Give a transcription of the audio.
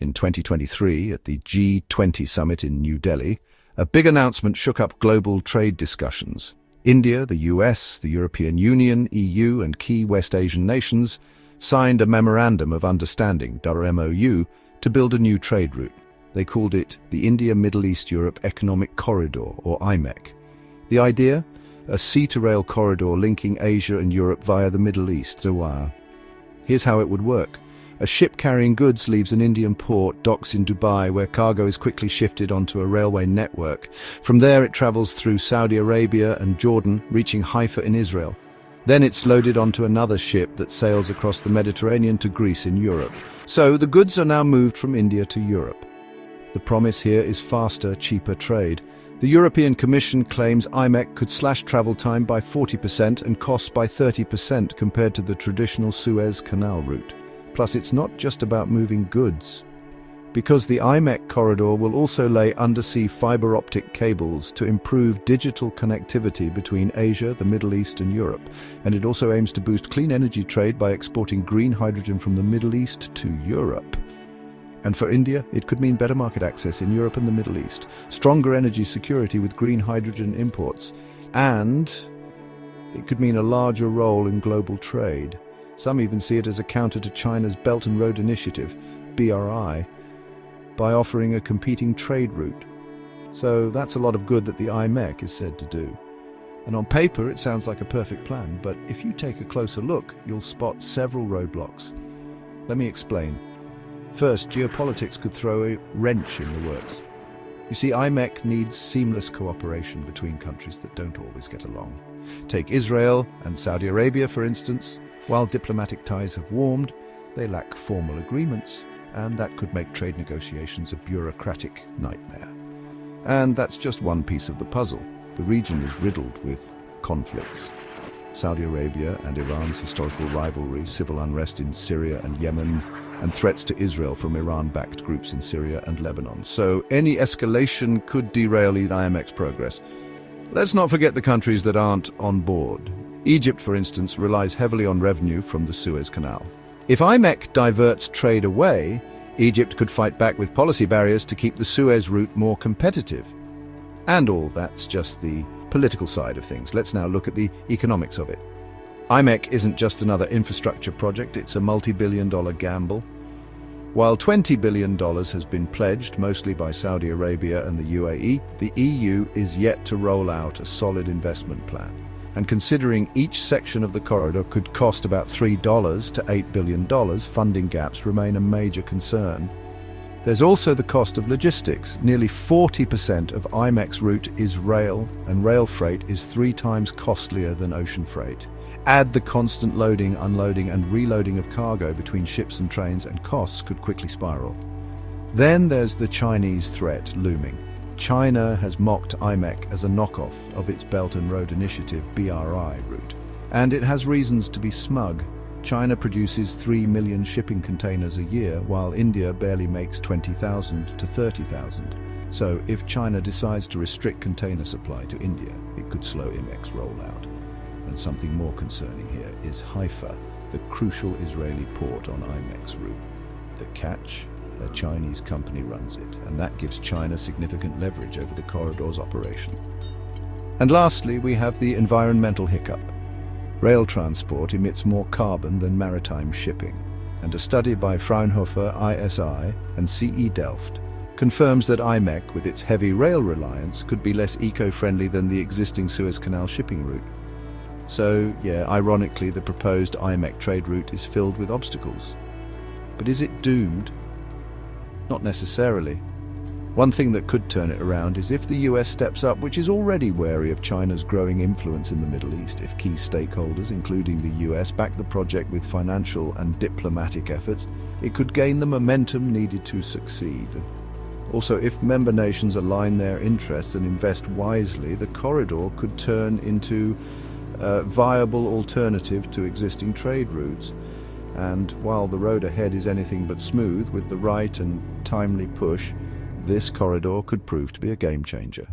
In 2023, at the G20 summit in New Delhi, a big announcement shook up global trade discussions. India, the US, the European Union, EU, and key West Asian nations signed a Memorandum of Understanding, MOU, to build a new trade route. They called it the India-Middle East-Europe Economic Corridor, or IMEC. The idea? A sea-to-rail corridor linking Asia and Europe via the Middle East. Here's how it would work. A ship carrying goods leaves an Indian port, docks in Dubai, where cargo is quickly shifted onto a railway network. From there it travels through Saudi Arabia and Jordan, reaching Haifa in Israel. Then it's loaded onto another ship that sails across the Mediterranean to Greece in Europe. So the goods are now moved from India to Europe. The promise here is faster, cheaper trade. The European Commission claims IMEC could slash travel time by 40% and costs by 30% compared to the traditional Suez Canal route. Plus, it's not just about moving goods. Because the IMEC corridor will also lay undersea fiber optic cables to improve digital connectivity between Asia, the Middle East and Europe. And it also aims to boost clean energy trade by exporting green hydrogen from the Middle East to Europe. And for India, it could mean better market access in Europe and the Middle East, stronger energy security with green hydrogen imports, and it could mean a larger role in global trade. Some even see it as a counter to China's Belt and Road Initiative, BRI, by offering a competing trade route. So that's a lot of good that the IMEC is said to do. And on paper, it sounds like a perfect plan, but if you take a closer look, you'll spot several roadblocks. Let me explain. First, geopolitics could throw a wrench in the works. You see, IMEC needs seamless cooperation between countries that don't always get along. Take Israel and Saudi Arabia, for instance. While diplomatic ties have warmed, they lack formal agreements, and that could make trade negotiations a bureaucratic nightmare. And that's just one piece of the puzzle. The region is riddled with conflicts. Saudi Arabia and Iran's historical rivalry, civil unrest in Syria and Yemen, and threats to Israel from Iran-backed groups in Syria and Lebanon. So any escalation could derail IMEC's progress. Let's not forget the countries that aren't on board. Egypt, for instance, relies heavily on revenue from the Suez Canal. If IMEC diverts trade away, Egypt could fight back with policy barriers to keep the Suez route more competitive. And all that's just the political side of things. Let's now look at the economics of it. IMEC isn't just another infrastructure project, it's a multi-billion-dollar gamble. While $20 billion has been pledged, mostly by Saudi Arabia and the UAE, the EU is yet to roll out a solid investment plan. And considering each section of the corridor could cost about $3 to $8 billion, funding gaps remain a major concern. There's also the cost of logistics. Nearly 40% of IMEC's route is rail, and rail freight is 3 times costlier than ocean freight. Add the constant loading, unloading, and reloading of cargo between ships and trains, and costs could quickly spiral. Then there's the Chinese threat looming. China has mocked IMEC as a knockoff of its Belt and Road Initiative BRI route. And it has reasons to be smug. China produces 3 million shipping containers a year, while India barely makes 20,000 to 30,000. So if China decides to restrict container supply to India, it could slow IMEC's rollout. And something more concerning here is Haifa, the crucial Israeli port on IMEC's route. The catch? A Chinese company runs it, and that gives China significant leverage over the corridor's operation. And lastly, we have the environmental hiccup. Rail transport emits more carbon than maritime shipping, and a study by Fraunhofer ISI and CE Delft confirms that IMEC, with its heavy rail reliance, could be less eco-friendly than the existing Suez Canal shipping route. So, yeah, ironically, the proposed IMEC trade route is filled with obstacles. But is it doomed? Not necessarily. One thing that could turn it around is if the US steps up, which is already wary of China's growing influence in the Middle East. If key stakeholders, including the US, back the project with financial and diplomatic efforts, it could gain the momentum needed to succeed. Also, if member nations align their interests and invest wisely, the corridor could turn into a viable alternative to existing trade routes. And while the road ahead is anything but smooth, with the right and timely push, this corridor could prove to be a game changer.